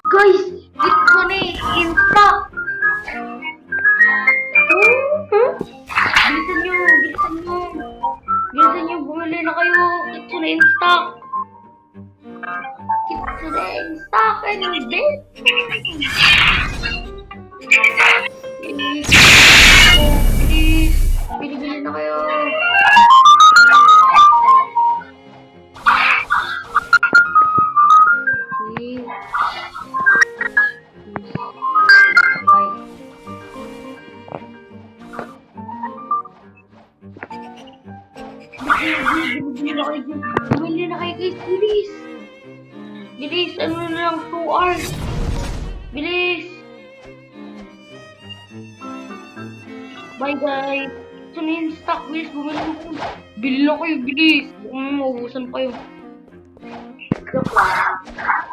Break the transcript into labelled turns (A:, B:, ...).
A: Guys, ito na eh, in stock. Bilisan nyo, bilisan nyo. Bilisan nyo, bumili na kayo. Kitsune in stock. Kitsune in stock and bit. Please, bili-bili na kayo. Bumili na kayo guys, bilis! Bilis, ano na lang, 2 hours! Bilis! Bye guys! Ito na yung stock, bilis, bumili na kayo! Bili na kayo, bilis! Maubusan pa yun. Joke lang.